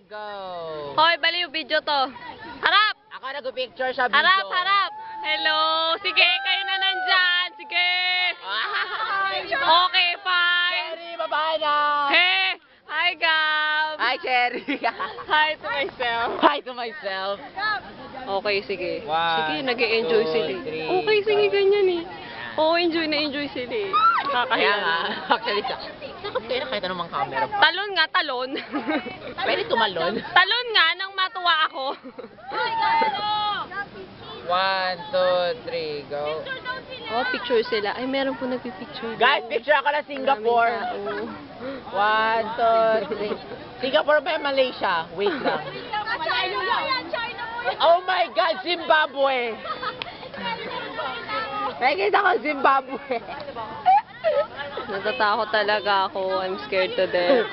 go! Hoy, baliw, video to. Harap! Ako nag-picture sa video. Harap, harap! Hello! Sige, kayo na nandyan! Sige! Okay, fine! Cherry, baba na! Hey! Hi, Gab! Hi, Cherry! Hi to myself. Hi to myself. Okay, sige. One, Sige, nag-e-enjoy two, sila. three, Okay, sige, go. ganyan eh. Oo, enjoy na enjoy sila eh. Kaya Kakahiya nga, na. actually, nakapera kahit anong camera pa. Talon nga, talon. Pwede tumalon. Talon nga nang matuwa ako. 1, 2, 3, go. Oh, picture sila. Ay, meron po nagpipicture. Guys, picture ako na Singapore. Maraming 1, 2, 3. Singapore ba yung Malaysia? Wait lang. Oh my God, Zimbabwe! Nakikita ko Zimbabwe. Natatakot talaga ako. I'm scared to death.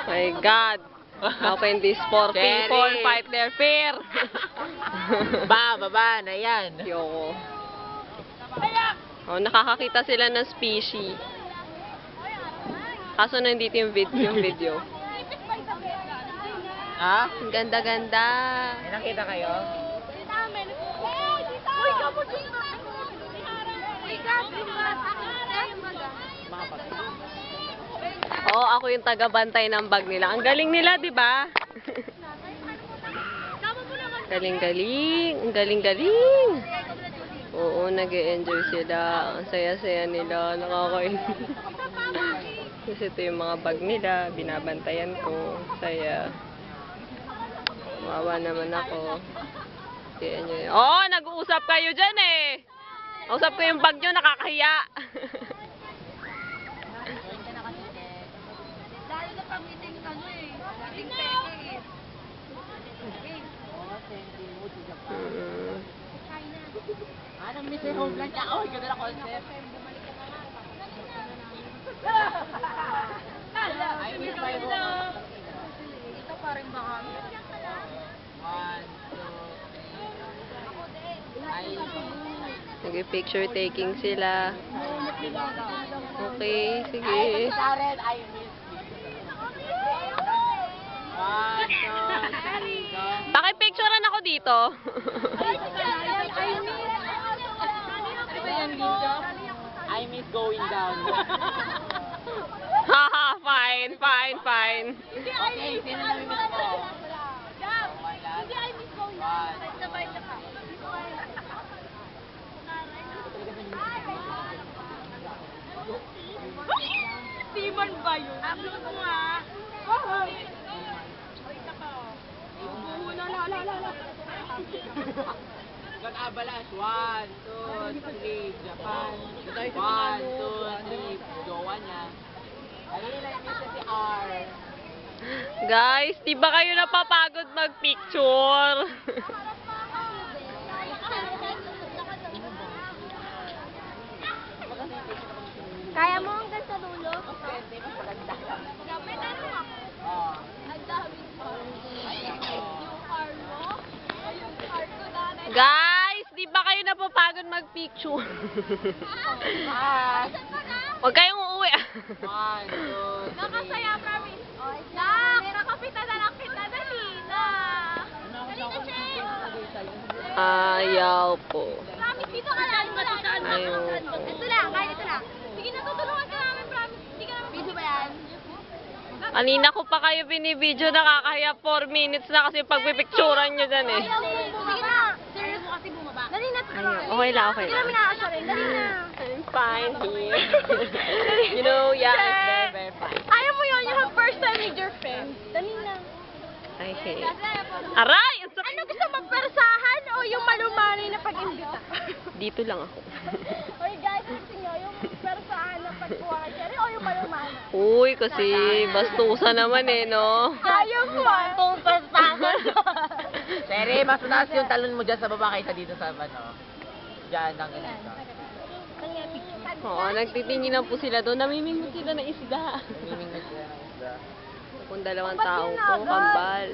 My God. How can these poor Cherry. people fight their fear? Baba na yan. Yoko. Oh, nakakakita sila ng species. Kaso nandito yung video. Ha? Ang ganda-ganda. May nakita kayo? Oh, ako yung taga-bantay ng bag nila. Ang galing nila, di ba? Galing-galing. Ang galing-galing. Oo, nag-e-enjoy sila. Ang saya-saya nila. Nakakainis. Kasi ito yung mga bag nila. Binabantayan ko. Saya. Mawa naman ako. Oh, nag-uusap kayo dyan eh. Usap ko yung bag nyo, nakakahiya. Anong Mr. Homeland ka? Oh, ganda na concept. I miss my home. Ito pa rin ba kami? 1, 2, 3. Nag-picture taking sila. Okay, sige. I miss. 1, 2, 3, go. Pakipicturean ako dito. I miss going down. Haha, fine. Okay, sino nami-miss ko? Simon ba yun? Upload mo nga. God Avalanche. 1, 2, 3, Japan. 1, 2, 3, jowa niya. Ayun, I miss si R. Guys, di ba kayo napapagod mag-picture? Kaya mo hanggang sa dulo? Pwede, mas maganda. Dapat ano ako? Oh. Ang dami ko. Yung car mo? Yung car ko dati. Guys, di ba kayo napapagod mag-picture? Hi. Huwag kayong uuwi. 1, 2, 3. Nakasaya, promise. Nak, nakapitan na lang kita. Dali na. Dali na, Che. Ayaw po. Promise, dito ka lang. Ayaw po. Ito lang, kahit ito lang. Sige, natutulungan ka namin, promise. Hindi ka namin video ba yan? Kanina ko pa kayo binibideo, nakakahiya 4 minutes na kasi pagpipicturan nyo dyan eh. Sige na. Serious mo kasi bumaba. Dali na. Ayaw. Okay lang. Hindi namin nakakasarin. Dali na. I'm fine here. You know, yeah, it's very, very fine. Ayaw mo yun, you have first time with your friends. Dali na. I hate. Aray! Ang sakit. Ano gusto mo, persahan o yung malumanay na pag-imbita? Dito lang ako. Oy guys, gusto nyo yung persahan na pagkuha kay Cherry o yung malumanay? Uy, kasi bastusa naman eh, no? Ayaw mo itong persahan. Tere, mas mataas yung talon mo dyan sa baba kaysa dito sa ano. Diyan, ang ganito. Oo, nagtitinginan po sila doon. Namimingot sila na isda. Namimingit sila ng isda. Kung dalawang tao po, kambal.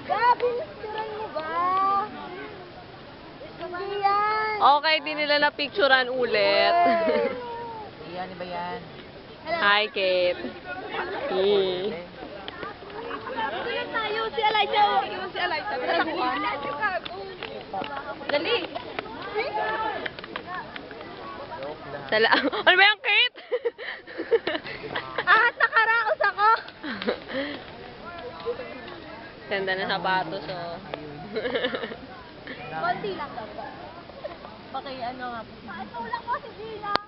Grabe, nasturan mo ba? Hindi yan. Okay, di nila na-picturean ulit. Iyan, iba yan. Hi, Kate. Hey. Elijah! Iwan si Elijah. Tatakbuhan. Dali! Ano ba yung Kate? At nakaraos ako! Ganda na sapatos, oh. Konti lang daw. Paki ano nga po. Tulak ko si Gina!